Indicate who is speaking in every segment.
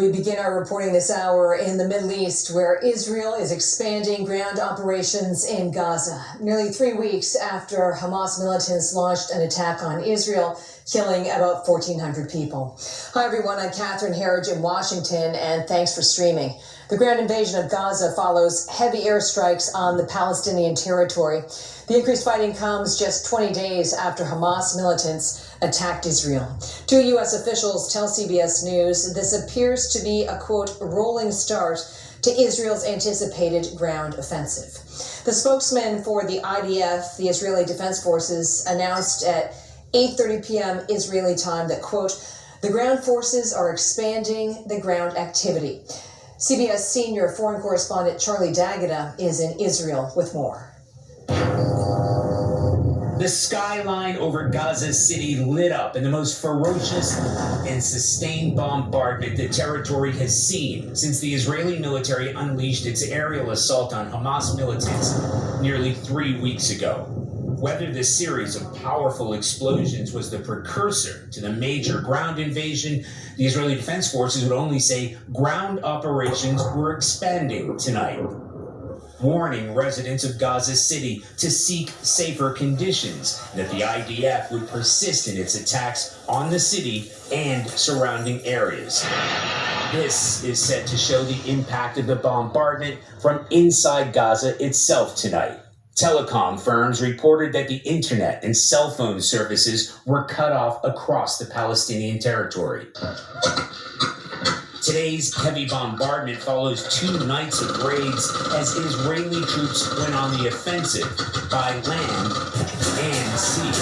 Speaker 1: We begin our reporting this hour in the Middle East, where Israel is expanding ground operations in Gaza. Nearly 3 weeks after Hamas militants launched an attack on Israel, killing about 1,400 people. Hi, everyone. I'm Catherine Herridge in Washington, and thanks for streaming. The ground invasion of Gaza follows heavy airstrikes on the Palestinian territory. The increased fighting comes just 20 days after Hamas militants attacked Israel. Two U.S. officials tell CBS News this appears to be a, quote, rolling start to Israel's anticipated ground offensive. The spokesman for the IDF, the Israeli Defense Forces, announced at 8:30 p.m. Israeli time that, quote, the ground forces are expanding the ground activity. CBS senior foreign correspondent Charlie D'Agata is in Israel with more.
Speaker 2: The skyline over Gaza City lit up in the most ferocious and sustained bombardment the territory has seen since the Israeli military unleashed its aerial assault on Hamas militants nearly 3 weeks ago. Whether this series of powerful explosions was the precursor to the major ground invasion, the Israeli Defense Forces would only say ground operations were expanding tonight, warning residents of Gaza City to seek safer conditions, and that the IDF would persist in its attacks on the city and surrounding areas. This is said to show the impact of the bombardment from inside Gaza itself tonight. Telecom firms reported that the internet and cell phone services were cut off across the Palestinian territory. Today's heavy bombardment follows 2 nights of raids as Israeli troops went on the offensive by land and sea.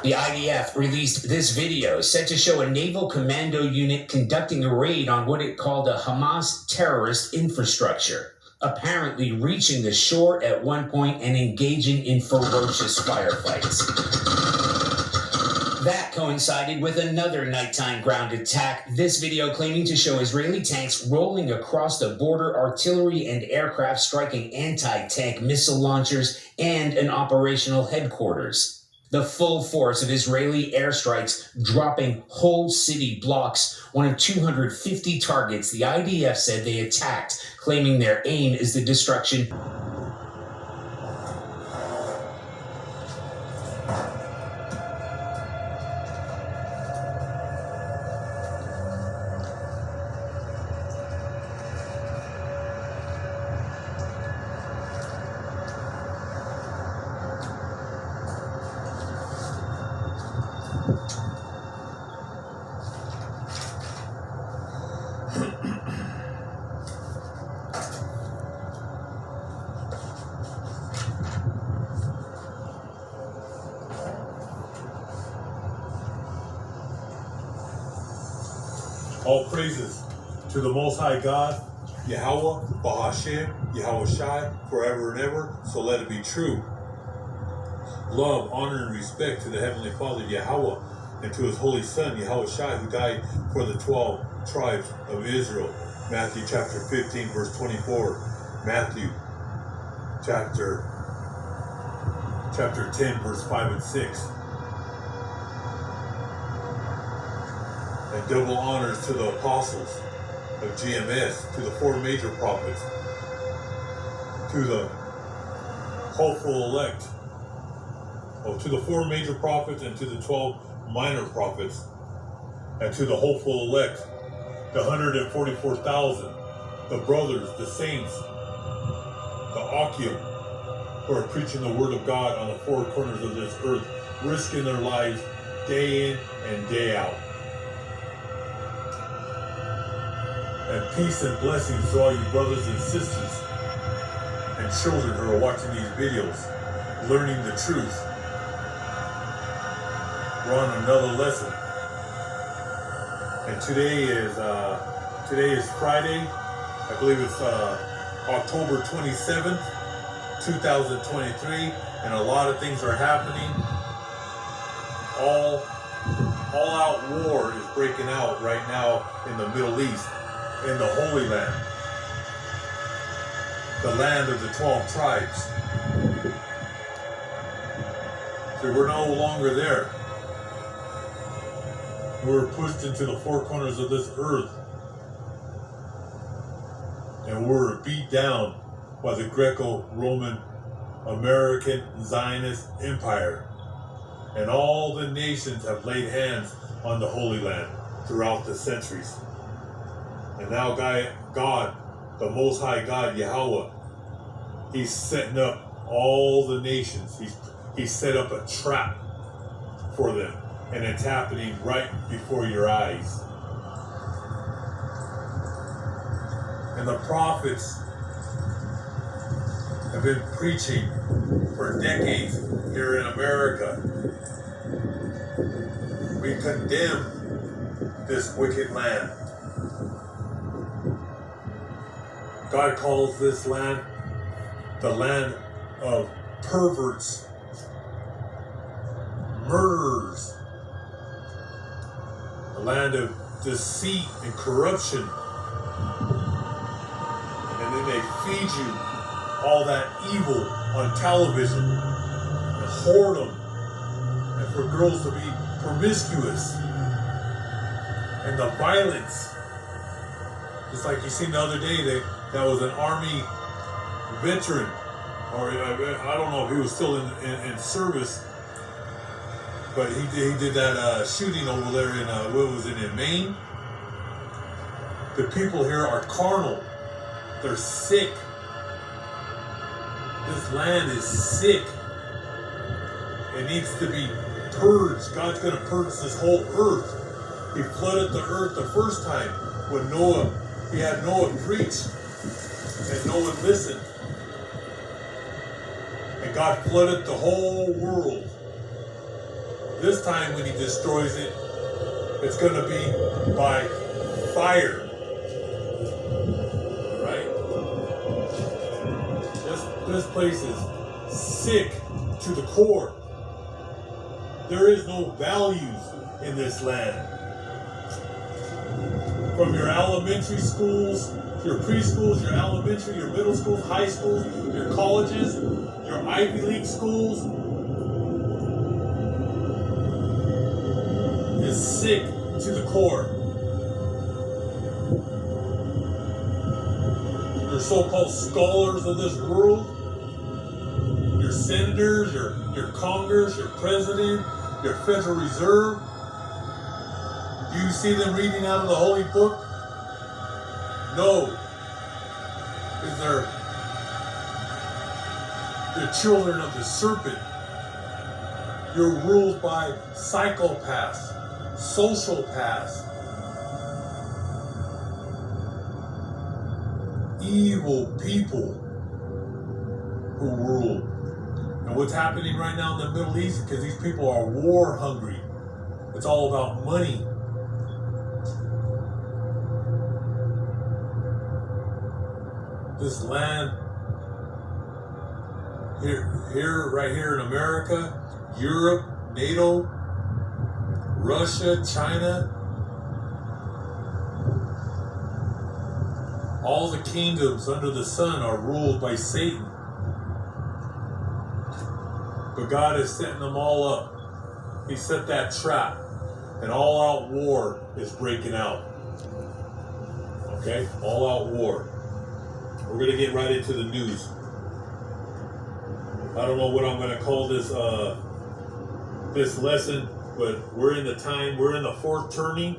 Speaker 2: The IDF released this video set to show a naval commando unit conducting a raid on what it called a Hamas terrorist infrastructure, apparently reaching the shore at one point and engaging in ferocious firefights. That coincided with another nighttime ground attack, this video claiming to show Israeli tanks rolling across the border, artillery and aircraft striking anti-tank missile launchers and an operational headquarters. The full force of Israeli airstrikes dropping whole city blocks, one of 250 targets the IDF said they attacked, claiming their aim is the destruction
Speaker 3: All praises to the Most High God, Yahweh, Bahashem, Yahweh Shai, forever and ever, so let it be true. Love, honor, and respect to the Heavenly Father, Yahweh, and to His Holy Son, Yahweh Shai, who died for the 12 tribes of Israel. Matthew chapter 15, verse 24. Matthew chapter 10, verse 5 and 6. And double honors to the apostles of GMS, to the 4 major prophets, to the hopeful elect, to the 4 major prophets and to the 12 minor prophets, and to the hopeful elect, the 144,000, the brothers, the saints, the Akim, who are preaching the word of God on the 4 corners of this earth, risking their lives day in and day out. And peace and blessings to all you brothers and sisters and children who are watching these videos, learning the truth. We're on another lesson. And today is Friday. I believe it's October 27th, 2023, and a lot of things are happening. All-out war is breaking out right now in the Middle East. In the Holy Land, the land of the 12 tribes. So we're no longer there. We're pushed into the 4 corners of this earth and were beat down by the Greco-Roman American Zionist Empire. And all the nations have laid hands on the Holy Land throughout the centuries. And now God, the Most High God, Yahweh, He's setting up all the nations. He's set up a trap for them. And it's happening right before your eyes. And the prophets have been preaching for decades here in America. We condemn this wicked land. God calls this land the land of perverts, murderers, a land of deceit and corruption. And then they feed you all that evil on television, and whoredom, and for girls to be promiscuous, and the violence. Just like you seen the other day, that was an Army veteran, or I don't know if he was still in service, but he did that shooting over there in, what was it, in Maine? The people here are carnal. They're sick. This land is sick. It needs to be purged. God's going to purge this whole earth. He flooded the earth the first time when He had Noah preach, and no one listened. And God flooded the whole world. This time when He destroys it, it's going to be by fire. This place is sick to the core. There is no values in this land. From your elementary schools, your preschools, your elementary, your middle schools, high schools, your colleges, your Ivy League schools, is sick to the core. Your so-called scholars of this world, your senators, your Congress, your president, your Federal Reserve. Do you see them reading out of the Holy Book? No. Because they're children of the serpent. You're ruled by psychopaths, sociopaths, evil people who rule. And what's happening right now in the Middle East, because these people are war hungry. It's all about money. This land right here in America, Europe, NATO, Russia, China, all the kingdoms under the sun are ruled by Satan. But God is setting them all up. He set that trap. And all-out war is breaking out. Okay? All-out war. We're going to get right into the news. I don't know what I'm going to call this this lesson, but we're in the fourth turning.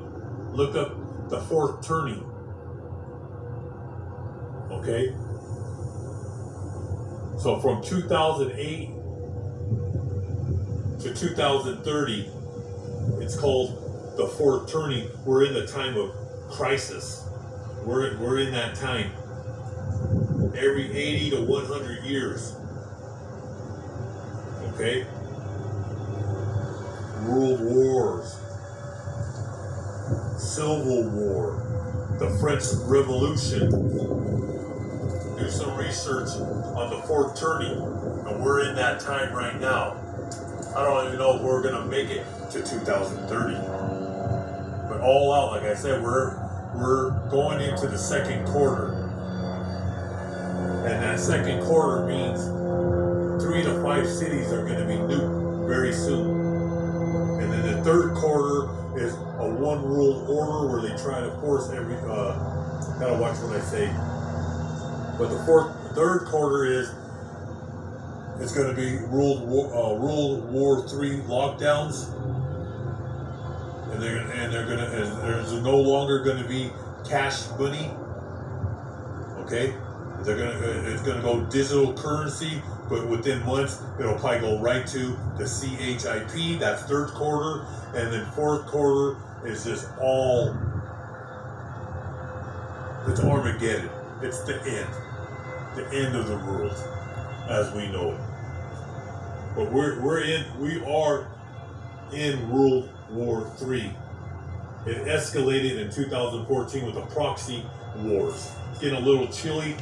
Speaker 3: Look up the fourth turning. Okay? So from 2008 to 2030, it's called the fourth turning. We're in the time of crisis. We're in that time. Every 80 to 100 years. Okay? World wars. Civil War. The French Revolution. Do some research on the fourth turning. And we're in that time right now. I don't even know if we're going to make it to 2030. But all out, like I said, we're going into the second quarter. And that second quarter means 3 to 5 cities are going to be nuked very soon. And then the third quarter is a one world order where they try to force gotta watch what I say, But the third quarter is it's going to be World War III lockdowns, and there's no longer going to be cash money. Okay, it's going to go digital currency, but within months it'll probably go right to the CHIP. That's third quarter, and then fourth quarter is just all. It's Armageddon. It's the end of the world as we know it. But we are in World War III. It escalated in 2014 with the proxy wars. It's getting a little chilly.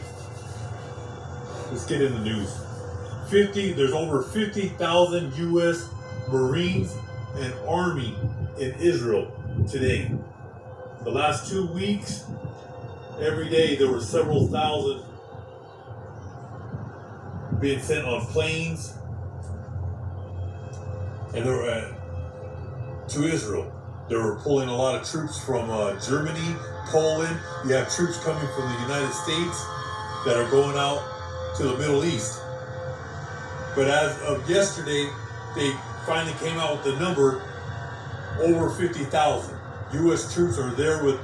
Speaker 3: Let's get in the news. There's over 50,000 U.S. Marines and Army in Israel today. The last 2 weeks, every day there were several thousand being sent on planes and they were to Israel. They were pulling a lot of troops from Germany, Poland. You have troops coming from the United States that are going out to the Middle East. But as of yesterday, they finally came out with the number over 50,000. U.S. troops are there with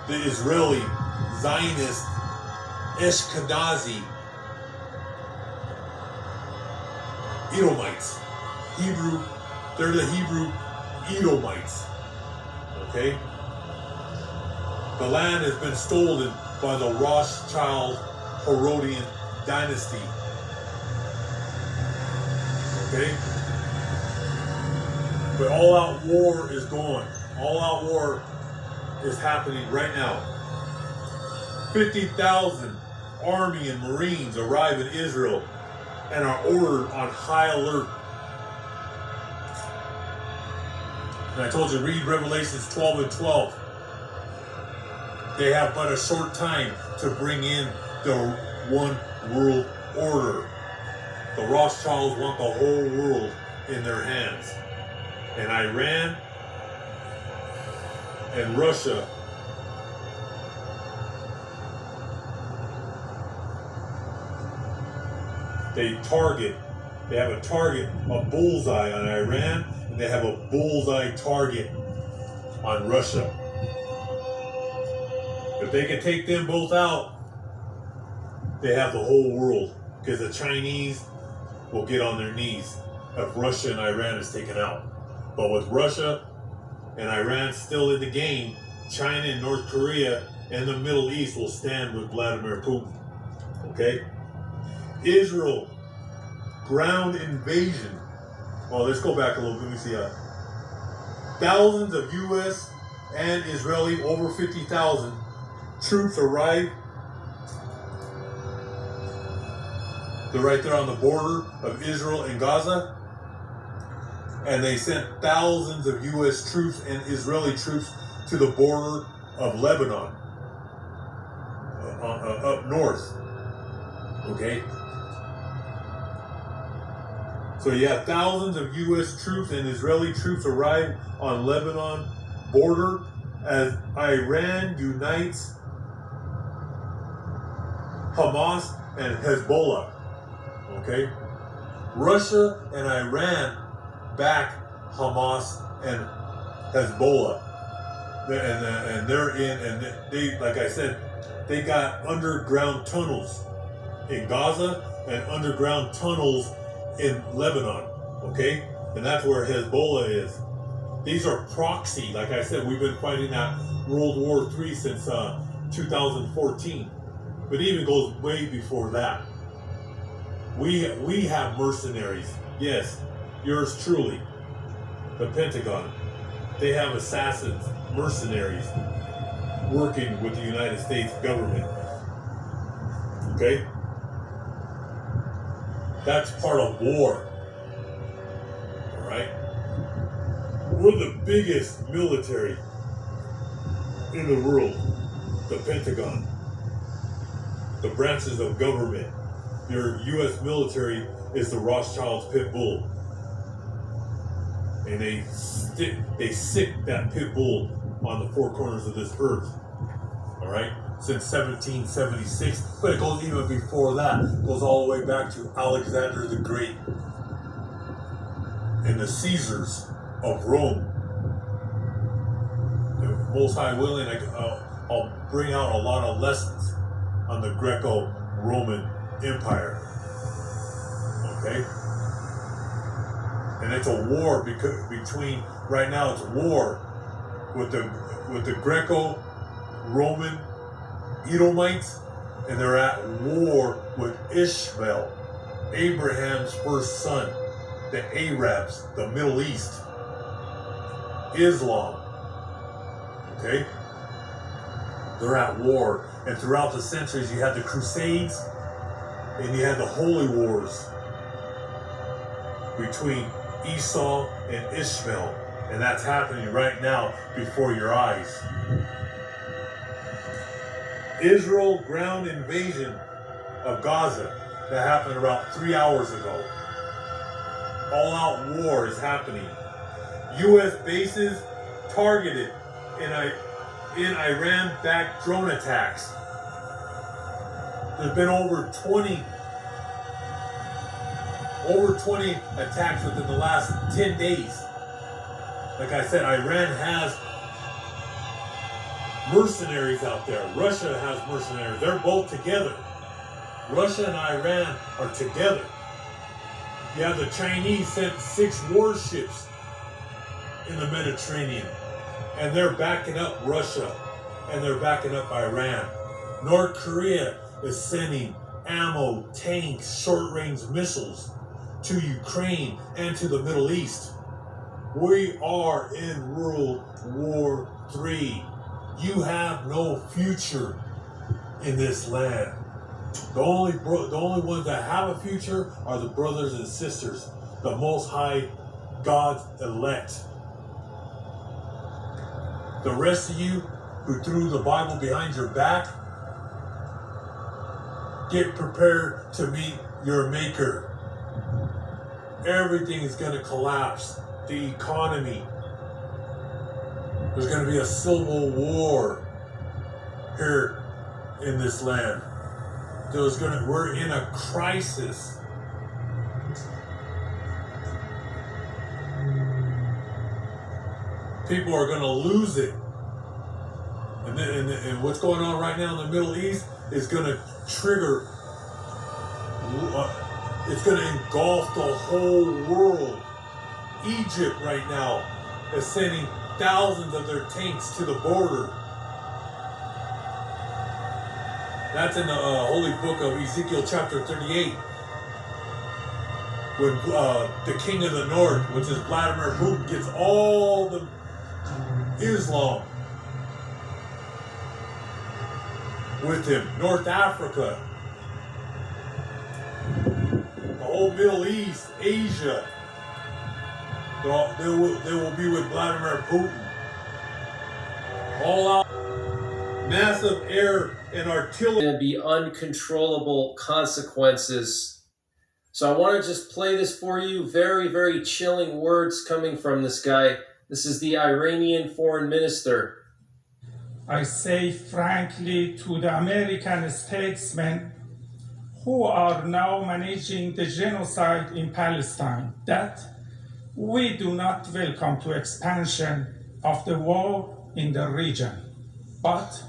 Speaker 3: the Israeli Zionist Ashkenazi Edomites. They're the Hebrew Edomites. Okay? The land has been stolen by the Rothschild Herodian dynasty. Okay? But all-out war is going. All-out war is happening right now. 50,000 Army and Marines arrive in Israel and are ordered on high alert. And I told you, read Revelations 12 and 12. They have but a short time to bring in the one world order. The Rothschilds want the whole world in their hands. And Iran and Russia they have a target, a bullseye on Iran, and they have a bullseye target on Russia. If they can take them both out, they have the whole world, because the Chinese will get on their knees if Russia and Iran is taken out. But with Russia and Iran still in the game, China and North Korea and the Middle East will stand with Vladimir Putin. Okay? Israel, ground invasion. Oh, let's go back a little bit. Let me see. Thousands of U.S. and Israeli, over 50,000 troops arrived. They're right there on the border of Israel and Gaza. And they sent thousands of U.S. troops and Israeli troops to the border of Lebanon, up north. Okay? So you have thousands of U.S. troops and Israeli troops arrive on Lebanon border as Iran unites Hamas and Hezbollah. Okay? Russia and Iran back Hamas and Hezbollah. And they're in, and they, like I said, they got underground tunnels in Gaza and underground tunnels in Lebanon, okay? And that's where Hezbollah is. These are proxy, like I said, we've been fighting that World War III since 2014. But it even goes way before that. We have mercenaries, yes, yours truly, the Pentagon. They have assassins, mercenaries, working with the United States government. Okay? That's part of war. Alright? We're the biggest military in the world. The Pentagon. The branches of government. Your U.S. military is the Rothschild's pit bull. And they sick that pit bull on the four corners of this earth. Alright? since 1776, but it goes even before that. It goes all the way back to Alexander the Great and the Caesars of Rome. The Most High willing, I'll bring out a lot of lessons on the Greco-Roman Empire. Okay? And it's a war between, right now it's war with the Greco-Roman Edomites, and they're at war with Ishmael, Abraham's first son, the Arabs, the Middle East, Islam. Okay? They're at war. And throughout the centuries, you had the Crusades and you had the Holy Wars between Esau and Ishmael. And that's happening right now before your eyes. Israel ground invasion of Gaza that happened about 3 hours ago. All-out war is happening. U.S. bases targeted in Iran-backed drone attacks. There's been over 20 attacks within the last 10 days. Like I said, Iran has mercenaries out there. Russia has mercenaries. They're both together. Russia and Iran are together. Yeah, the Chinese sent 6 warships in the Mediterranean, and they're backing up Russia, and they're backing up Iran. North Korea is sending ammo, tanks, short-range missiles to Ukraine and to the Middle East. We are in World War III. You have no future in this land. The only ones that have a future are the brothers and sisters, the Most High God's elect. The rest of you who threw the Bible behind your back, get prepared to meet your Maker. Everything is going to collapse. The economy. There's going to be a civil war here in this land. We're in a crisis. People are going to lose it. And what's going on right now in the Middle East is going to trigger, it's going to engulf the whole world. Egypt right now is sending thousands of their tanks to the border. That's in the holy book of Ezekiel chapter 38. When the king of the north, which is Vladimir Putin, gets all the Islam with him. North Africa, the whole Middle East, Asia, they will be with Vladimir Putin. All out, massive air and artillery.
Speaker 4: Going to be uncontrollable consequences. So I want to just play this for you. Very, very chilling words coming from this guy. This is the Iranian foreign minister.
Speaker 5: I say frankly to the American statesmen who are now managing the genocide in Palestine that we do not welcome to expansion of the war in the region. But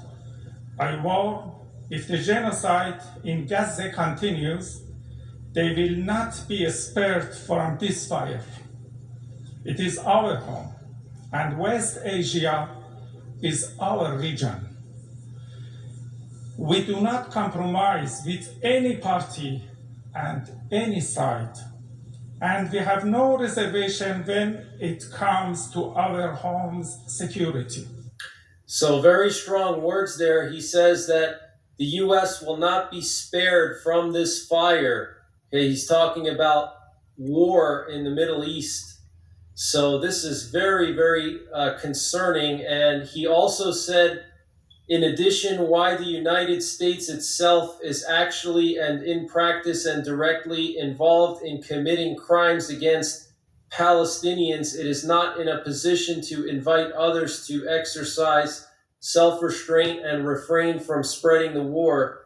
Speaker 5: I warn, if the genocide in Gaza continues, they will not be spared from this fire. It is our home, and West Asia is our region. We do not compromise with any party and any side, and we have no reservation when it comes to our home's security.
Speaker 4: So very strong words there. He says that the U.S. will not be spared from this fire. Okay, he's talking about war in the Middle East. So this is very, very concerning. And he also said, in addition, why the United States itself is actually and in practice and directly involved in committing crimes against Palestinians, it is not in a position to invite others to exercise self-restraint and refrain from spreading the war.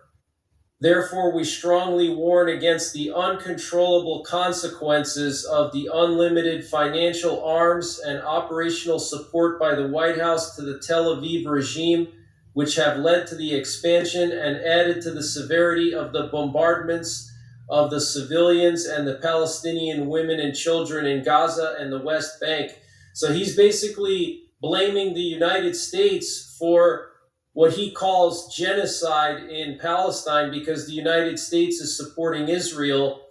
Speaker 4: Therefore, we strongly warn against the uncontrollable consequences of the unlimited financial arms and operational support by the White House to the Tel Aviv regime, which have led to the expansion and added to the severity of the bombardments of the civilians and the Palestinian women and children in Gaza and the West Bank. So he's basically blaming the United States for what he calls genocide in Palestine because the United States is supporting Israel.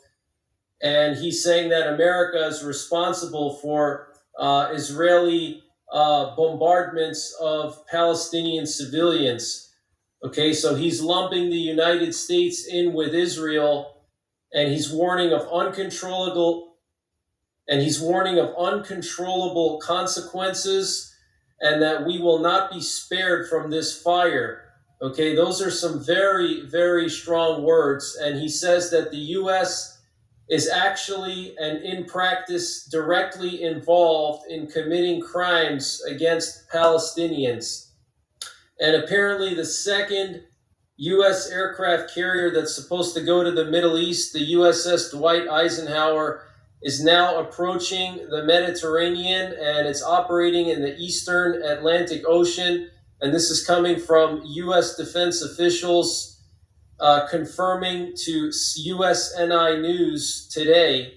Speaker 4: And he's saying that America is responsible for Israeli bombardments of Palestinian civilians. Okay, so he's lumping the United States in with Israel, and he's warning of uncontrollable consequences, and that we will not be spared from this fire. Okay, those are some very, very strong words. And he says that the U.S. is actually and in practice directly involved in committing crimes against Palestinians. And apparently the second U.S. aircraft carrier that's supposed to go to the Middle East, the USS Dwight Eisenhower, is now approaching the Mediterranean, and it's operating in the eastern Atlantic Ocean. And this is coming from U.S. defense officials confirming to USNI News today.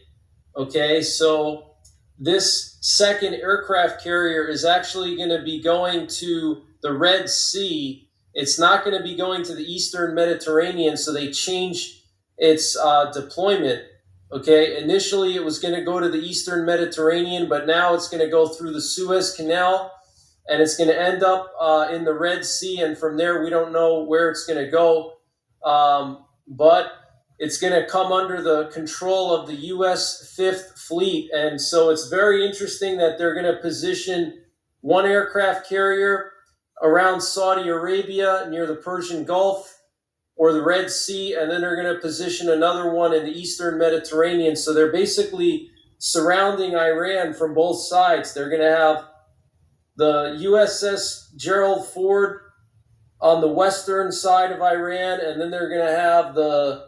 Speaker 4: Okay, so this second aircraft carrier is actually going to be going to the Red Sea. It's not going to be going to the eastern Mediterranean, so they changed its deployment. Okay, initially it was going to go to the eastern Mediterranean, but now it's going to go through the Suez Canal, and it's going to end up in the Red Sea, and from there we don't know where it's going to go, but it's going to come under the control of the U.S. Fifth Fleet. And so it's very interesting that they're going to position one aircraft carrier around Saudi Arabia near the Persian Gulf or the Red Sea, and then they're going to position another one in the eastern Mediterranean. So they're basically surrounding Iran from both sides. They're going to have the USS Gerald Ford on the western side of Iran, and then they're going to have the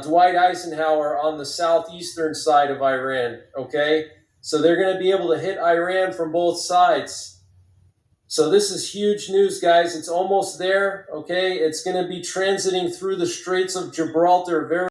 Speaker 4: Dwight Eisenhower on the southeastern side of Iran, okay? So they're going to be able to hit Iran from both sides. So this is huge news, guys. It's almost there, okay? It's going to be transiting through the Straits of Gibraltar very